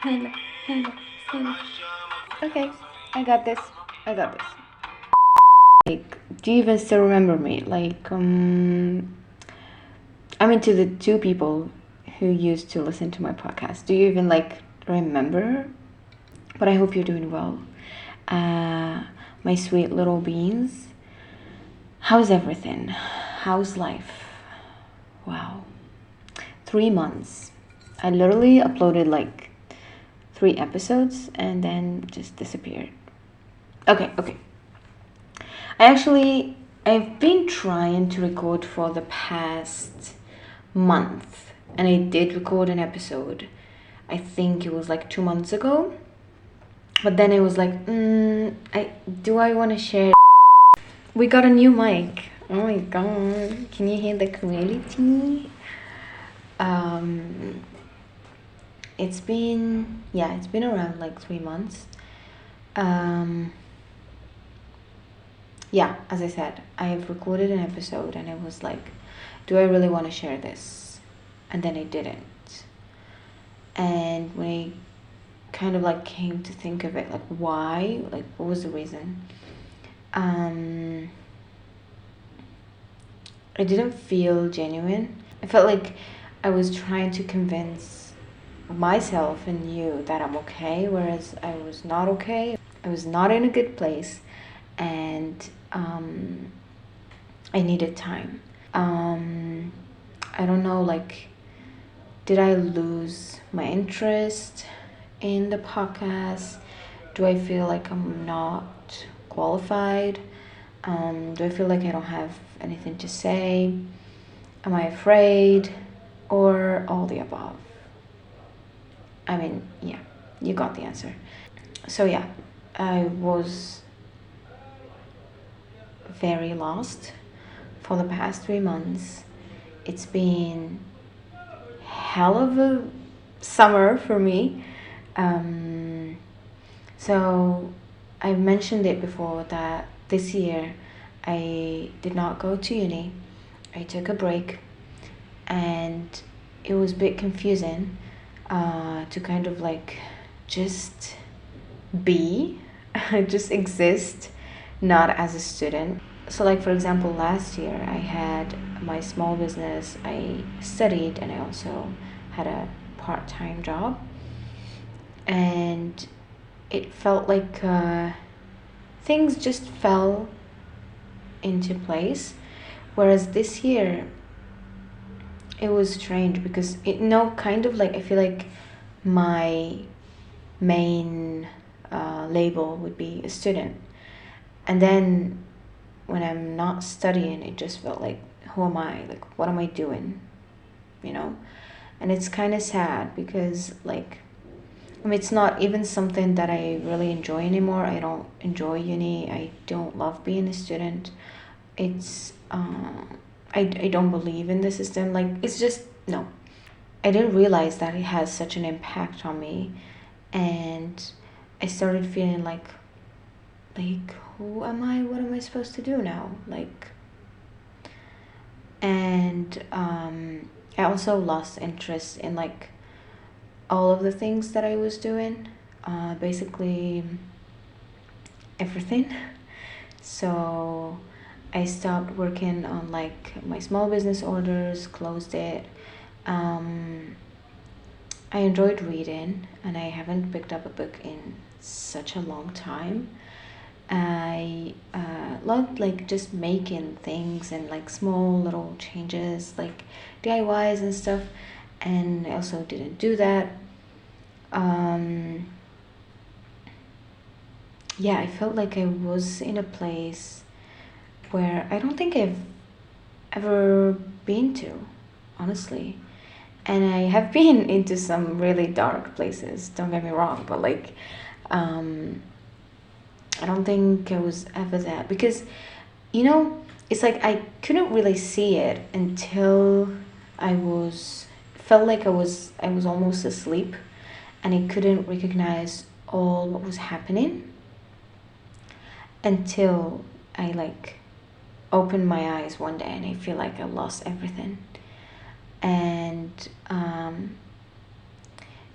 Hello, hello, hello. Okay, I got this. I got this. Like, do you even still remember me? I'm into the two people who used to listen to my podcast. Do you even remember? But I hope you're doing well. Uh, my sweet little beans. How's everything? How's life? Wow. 3 months. I literally uploaded 3 episodes and then just disappeared. Okay. I've been trying to record for the past month, and I did record an episode. I think it was 2 months ago, but then it was I want to share. We got a new mic. Oh my god! Can you hear the quality? Um, it's been around 3 months. Yeah, as I said, I have recorded an episode and it was like, do I really want to share this? And then I didn't. And when I kind of came to think of it, why? What was the reason? I didn't feel genuine. I felt like I was trying to convince myself and you that I'm okay, whereas I was not okay. I was not in a good place, and I needed time. I don't know, did I lose my interest in the podcast? Do I feel like I'm not qualified? Do I feel like I don't have anything to say? Am I afraid? Or all the above? I mean, yeah, you got the answer. So yeah, I was very lost for the past 3 months. It's been hell of a summer for me. So I've mentioned it before that this year I did not go to uni. I took a break, and it was a bit confusing to kind of just be, just exist, not as a student. So for example, last year I had my small business, I studied, and I also had a part-time job, and it felt like things just fell into place. Whereas this year it was strange because kind of I feel like my main label would be a student, and then when I'm not studying, it just felt like, who am I? What am I doing? And it's kind of sad because it's not even something that I really enjoy anymore. I don't enjoy uni. I don't love being a student. It's I don't believe in the system. It's just no. I didn't realize that it has such an impact on me, and I started feeling who am I? What am I supposed to do now? And I also lost interest in all of the things that I was doing, basically everything. So I stopped working on my small business orders, closed it. I enjoyed reading, and I haven't picked up a book in such a long time. I loved just making things and small little changes, DIYs and stuff, and I also didn't do that. Yeah, I felt like I was in a place where I don't think I've ever been to, honestly. And I have been into some really dark places, don't get me wrong, but I don't think I was ever there because, it's I couldn't really see it until felt like I was almost asleep, and I couldn't recognize all what was happening until I opened my eyes one day, and I feel like I lost everything. And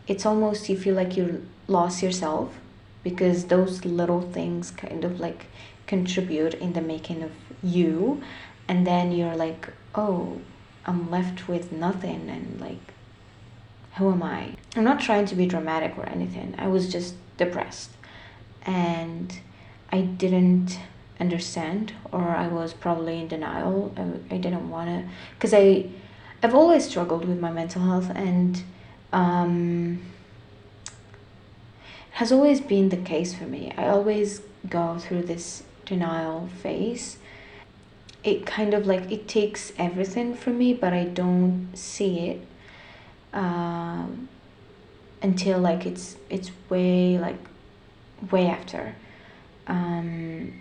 it's almost you feel like you lost yourself, because those little things kind of like contribute in the making of you, and then you're like, oh, I'm left with nothing, and like, who am I? I'm not trying to be dramatic or anything. I was just depressed, and I didn't understand, or I was probably in denial. I didn't want to, because I've always struggled with my mental health, and um, has always been the case for me. I always go through this denial phase. It kind of like it takes everything from me, but I don't see it um, until like it's way like way after. Um,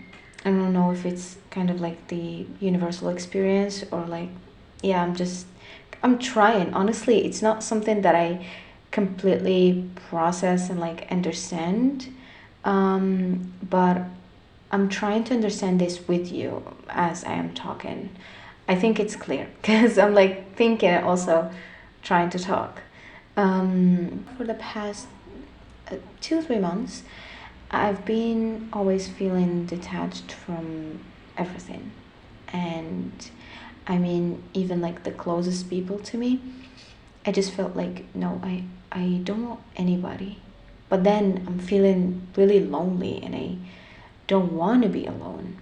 I don't know if it's kind of like the universal experience, or like, yeah, I'm trying. Honestly, it's not something that I completely process and like understand. But I'm trying to understand this with you as I am talking. I think it's clear because I'm like thinking and also trying to talk. For the past 2 3 months, I've been always feeling detached from everything. And I mean, even like the closest people to me, I just felt like, no, I don't want anybody. But then I'm feeling really lonely, and I don't want to be alone,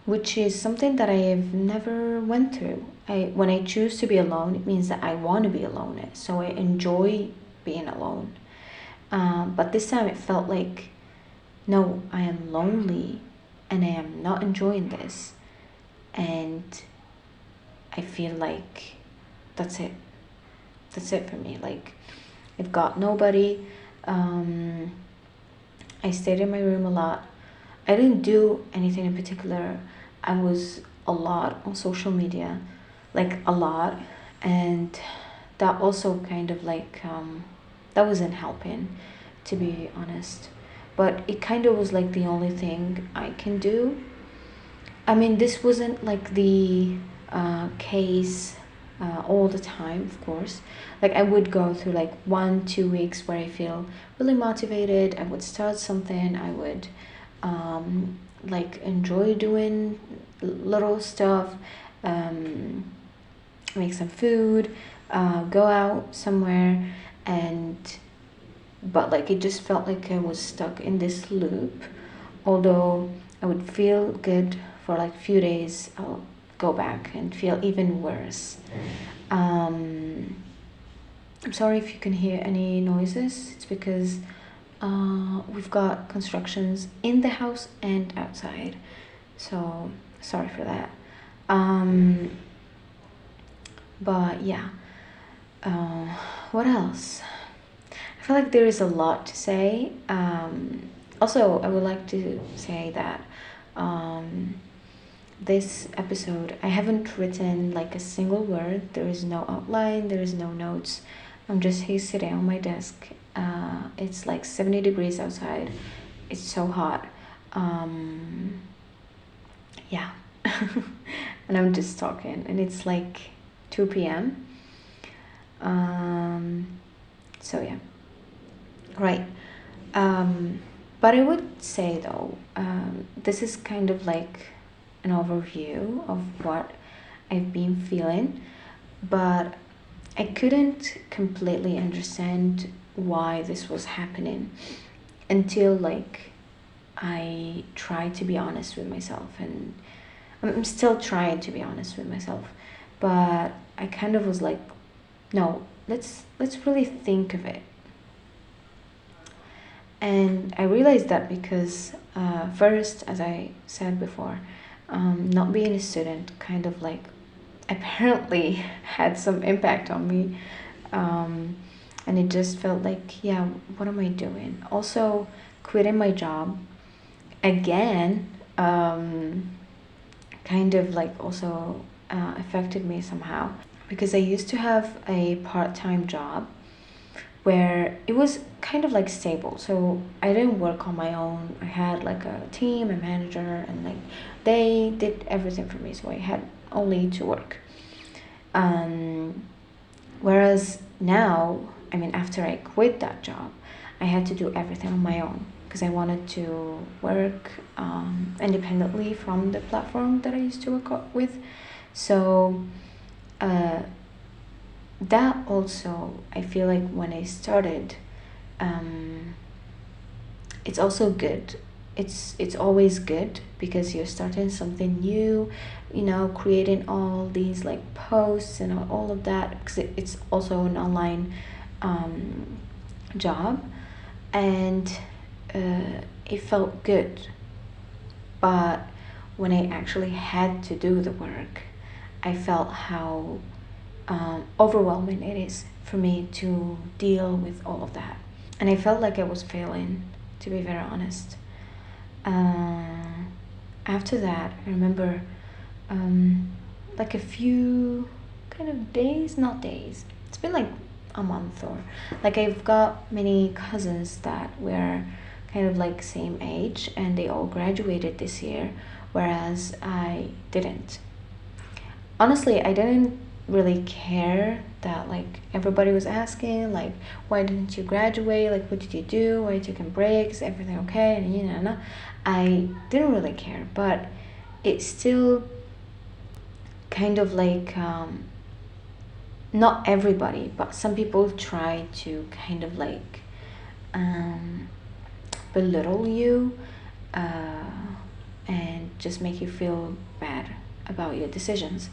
which is something that I have never went through. When I choose to be alone, it means that I want to be alone. So I enjoy being alone. But this time it felt like, no, I am lonely, and I am not enjoying this. And I feel like that's it. That's it for me. Like, I've got nobody. I stayed in my room a lot. I didn't do anything in particular. I was a lot on social media, like a lot. And that also kind of like, that wasn't helping, to be honest. But it kind of was like the only thing I can do. I mean, this wasn't like the case all the time, of course. Like, I would go through like 1 2 weeks where I feel really motivated. I would start something. I would like enjoy doing little stuff, um, make some food, go out somewhere, and but like it just felt like I was stuck in this loop. Although I would feel good for like a few days, I'll go back and feel even worse. I'm sorry if you can hear any noises. It's because we've got constructions in the house and outside. So sorry for that. But yeah. What else? I feel like there is a lot to say. Also, I would like to say that this episode, I haven't written like a single word. There is no outline, there is no notes. I'm just here sitting on my desk. It's like 70 degrees outside. It's so hot. Yeah. And I'm just talking, and it's like 2 p.m. So yeah. Right. But I would say though, this is kind of like an overview of what I've been feeling, but I couldn't completely understand why this was happening until like I tried to be honest with myself, and I'm still trying to be honest with myself, but I kind of was like, no, let's really think of it. And I realized that because first, as I said before, not being a student kind of like apparently had some impact on me. And it just felt like, yeah, what am I doing? Also, quitting my job again kind of like also affected me somehow, because I used to have a part-time job where it was kind of like stable. So I didn't work on my own. I had like a team, a manager, and like they did everything for me. So I had only to work. Whereas now after I quit that job, I had to do everything on my own because I wanted to work independently from the platform that I used to work with. So that also, I feel like when I started, it's also good. It's always good because you're starting something new, creating all these like posts and all of that, because it's also an online job, and it felt good. But when I actually had to do the work, I felt how overwhelming it is for me to deal with all of that. And I felt like I was failing, to be very honest. After that, I remember like a few kind of days, not days, it's been like a month, or like I've got many cousins that were kind of like same age and they all graduated this year, whereas I didn't. Honestly, I didn't really care that like everybody was asking like, why didn't you graduate, like what did you do, why did you take a break, is everything okay, and I didn't really care. But it's still kind of like not everybody, but some people try to kind of like belittle you and just make you feel bad about your decisions.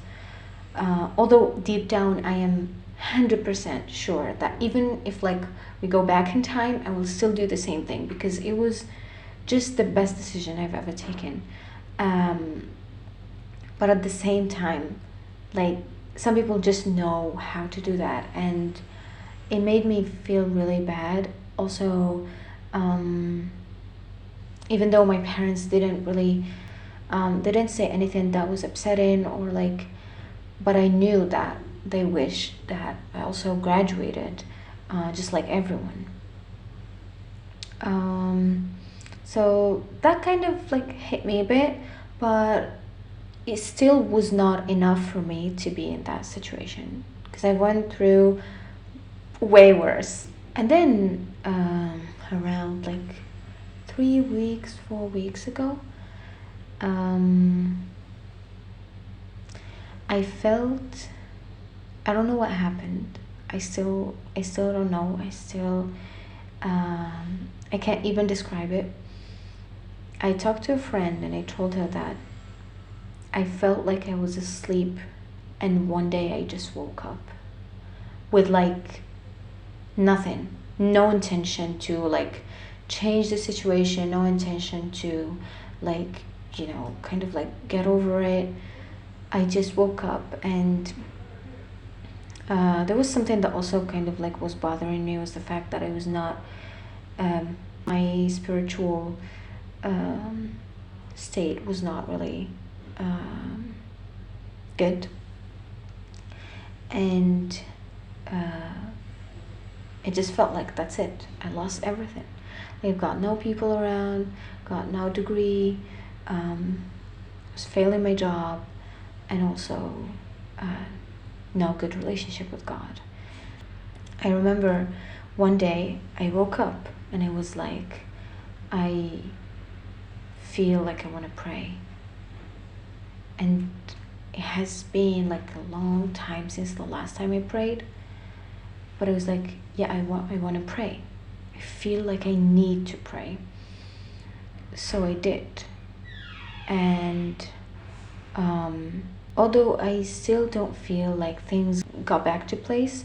Although deep down I am 100% sure that even if like we go back in time, I will still do the same thing because it was just the best decision I've ever taken. But at the same time, like some people just know how to do that, and it made me feel really bad. Also, even though my parents didn't really they didn't say anything that was upsetting or like, but I knew that they wished that I also graduated just like everyone. So that kind of like hit me a bit, but it still was not enough for me to be in that situation because I went through way worse. And then around like 3 weeks, 4 weeks ago, I felt, I don't know what happened. I still don't know. I can't even describe it. I talked to a friend and I told her that I felt like I was asleep, and one day I just woke up with like nothing, no intention to like change the situation, no intention to like, kind of like get over it. I just woke up, and there was something that also kind of like was bothering me, was the fact that I was not my spiritual state was not really good, and it just felt like that's it, I lost everything. I've got no people around, got no degree, was failing my job, and also no good relationship with God. I remember one day I woke up and it was like, I feel like I want to pray. And it has been like a long time since the last time I prayed. But I was like, yeah, I want to pray. I feel like I need to pray. So I did. And although I still don't feel like things got back to place,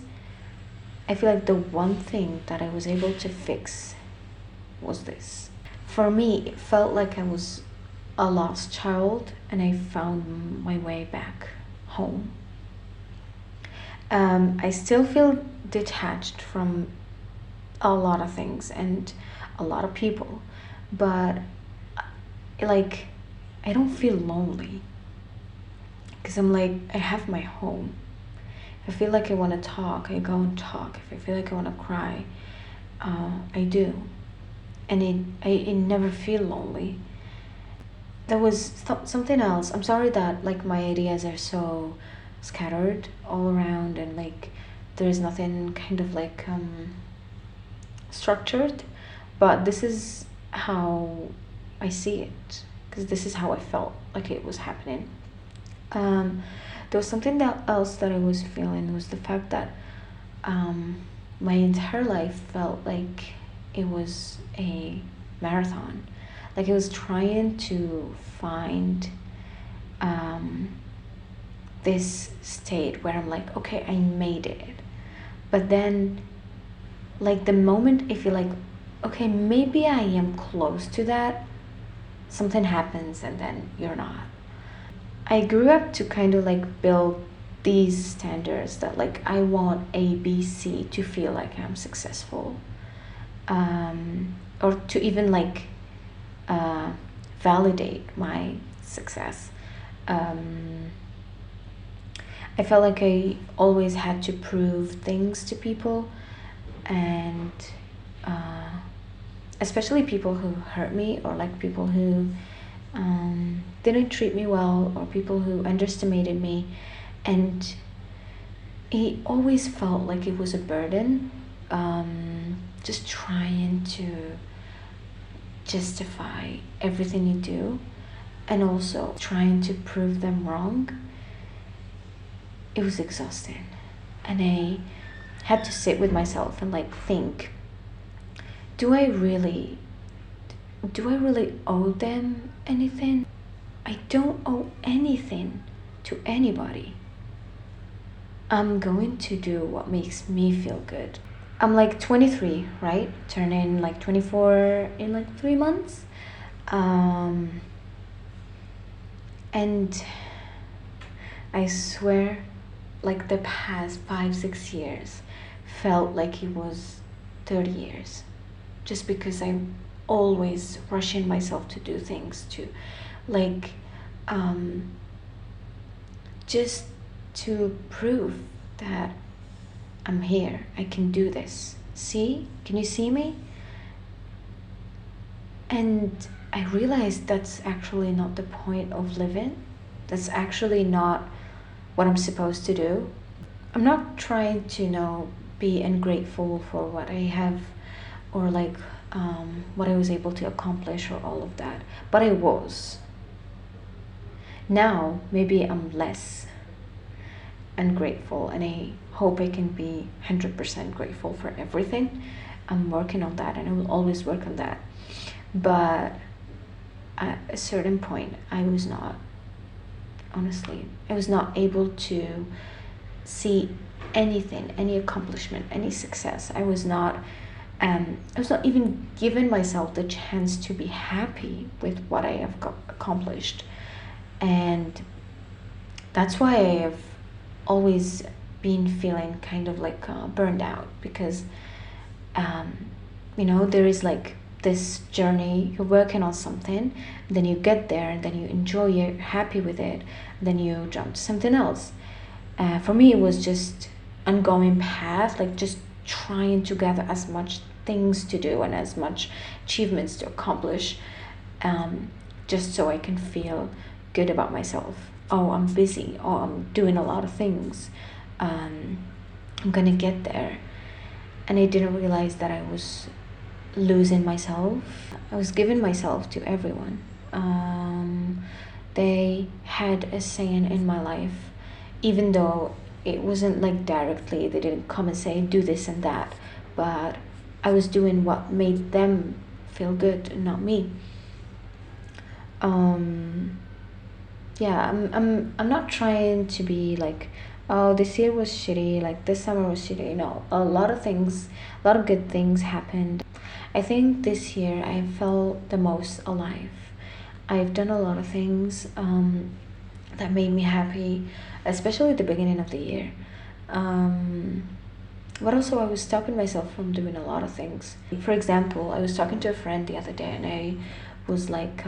I feel like the one thing that I was able to fix was this. For me, it felt like I was a lost child and I found my way back home. I still feel detached from a lot of things and a lot of people, but like I don't feel lonely because I'm like, I have my home. If I feel like I want to talk, I go and talk. If I feel like I want to cry, I do, and I never feel lonely. There was something else. I'm sorry that like my ideas are so scattered all around, and like there is nothing kind of like structured, but this is how I see it, because this is how I felt like it was happening. There was something else that I was feeling, was the fact that my entire life felt like it was a marathon. Like I was trying to find this state where I'm like, okay, I made it. But then, like the moment I feel like, okay, maybe I am close to that, something happens and then you're not. I grew up to kind of like build these standards that like I want A, B, C to feel like I'm successful, or to even like validate my success. I felt like I always had to prove things to people, and especially people who hurt me, or like people who didn't treat me well, or people who underestimated me. And it always felt like it was a burden, just trying to justify everything you do, and also trying to prove them wrong. It was exhausting, and I had to sit with myself and like think, do I really owe them anything? I don't owe anything to anybody. I'm going to do what makes me feel good. I'm like 23, right? Turning like 24 in like 3 months. And I swear, like the past 5-6 years felt like it was 30 years. Just because I'm always rushing myself to do things, to like just to prove that I'm here, I can do this. See? Can you see me? And I realized that's actually not the point of living. That's actually not what I'm supposed to do. I'm not trying to, be ungrateful for what I have, or like what I was able to accomplish, or all of that. But I was. Now, maybe I'm less ungrateful, and I hope I can be 100% grateful for everything. I'm working on that, and I will always work on that. But at a certain point, I was not. Honestly, I was not able to see anything, any accomplishment, any success. I was not even giving myself the chance to be happy with what I have accomplished. And that's why I have always been feeling kind of like burned out, because there is like this journey. You're working on something, then you get there, and then you enjoy it, you're happy with it, then you jump to something else. For me, it was just ongoing path, like just trying to gather as much things to do and as much achievements to accomplish, just so I can feel good about myself. Oh, I'm busy. Oh, I'm doing a lot of things. I'm gonna get there. And I didn't realize that I was losing myself. I was giving myself to everyone. They had a saying in my life, even though it wasn't like directly, they didn't come and say do this and that, but I was doing what made them feel good, and not me. I'm not trying to be like, oh, this year was shitty, like this summer was shitty. No, a lot of good things happened. I think this year I felt the most alive. I've done a lot of things that made me happy, especially at the beginning of the year. But also I was stopping myself from doing a lot of things. For example, I was talking to a friend the other day, and I was like,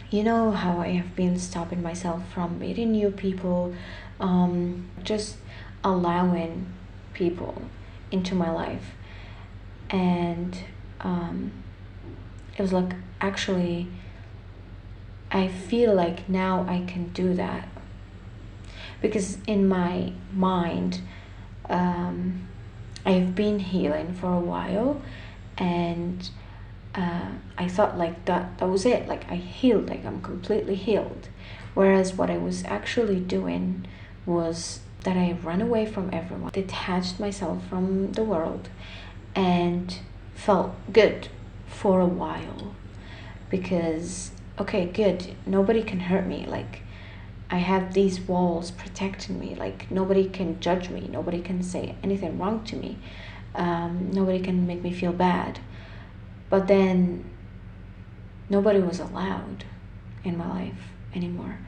you know how I have been stopping myself from meeting new people, just allowing people into my life. And it was like, actually, I feel like now I can do that, because in my mind I've been healing for a while, and I thought like that was it, like I healed, like I'm completely healed. Whereas what I was actually doing was that I ran away from everyone, detached myself from the world, and felt good for a while because, okay, good, nobody can hurt me, like I have these walls protecting me, like nobody can judge me, nobody can say anything wrong to me, nobody can make me feel bad. But then nobody was allowed in my life anymore.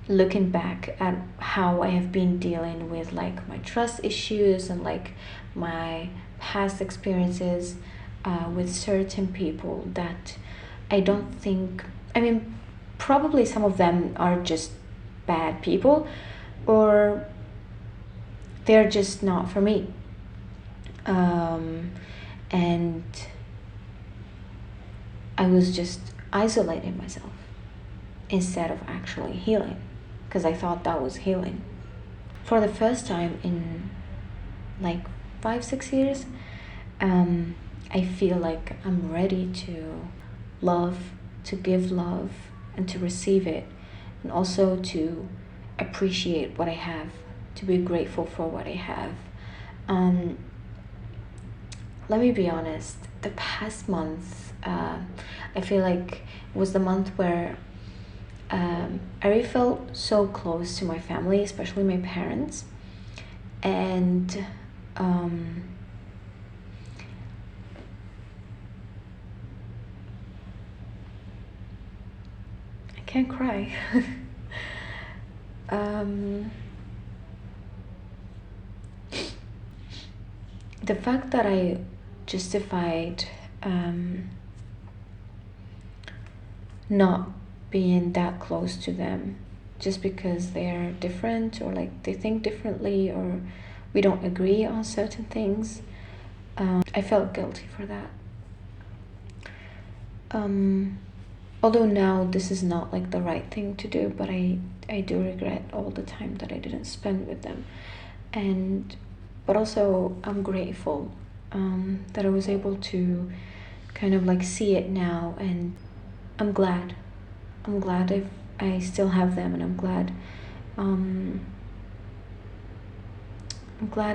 Looking back at how I have been dealing with like my trust issues and like my past experiences with certain people that I don't think, I mean, probably some of them are just bad people, or they're just not for me. And I was just isolating myself instead of actually healing, because I thought that was healing. For the first time in like 5-6 years, I feel like I'm ready to love, to give love, and to receive it, and also to appreciate what I have, to be grateful for what I have. Let me be honest, the past month, I feel like was the month where I really felt so close to my family, especially my parents. And I can't cry. The fact that I justified not being that close to them just because they're different, or like they think differently, or we don't agree on certain things, I felt guilty for that. Although now this is not like the right thing to do, but I do regret all the time that I didn't spend with them. But also I'm grateful that I was able to kind of like see it now, and I'm glad if I still have them, and I'm glad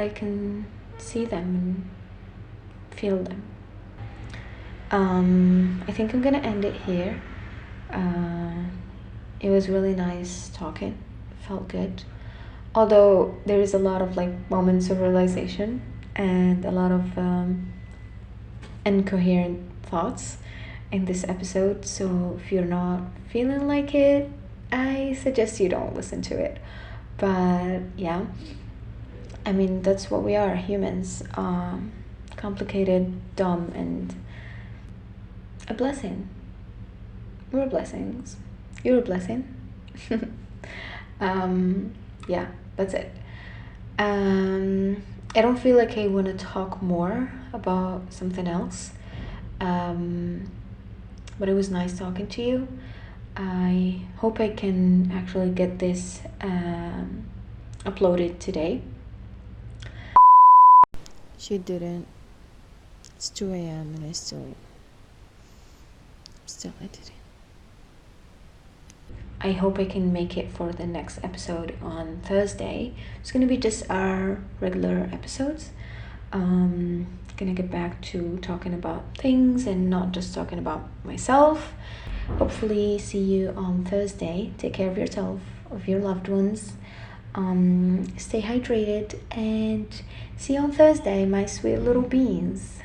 I can see them and feel them. I think I'm gonna end it here. It was really nice talking, felt good. Although there is a lot of like moments of realization and a lot of incoherent thoughts in this episode, so if you're not feeling like it, I suggest you don't listen to it. But yeah, I mean, that's what we are, humans, complicated, dumb, and a blessing. We're blessings. You're a blessing. Yeah, that's it. I don't feel like I want to talk more about something else. But it was nice talking to you. I hope I can actually get this uploaded today. She didn't. It's 2 a.m. and I still editing. I hope I can make it for the next episode on Thursday. It's gonna be just our regular episodes. Gonna get back to talking about things and not just talking about myself. Hopefully see you on Thursday. Take care of yourself, of your loved ones. Stay hydrated, and see you on Thursday, my sweet little beans.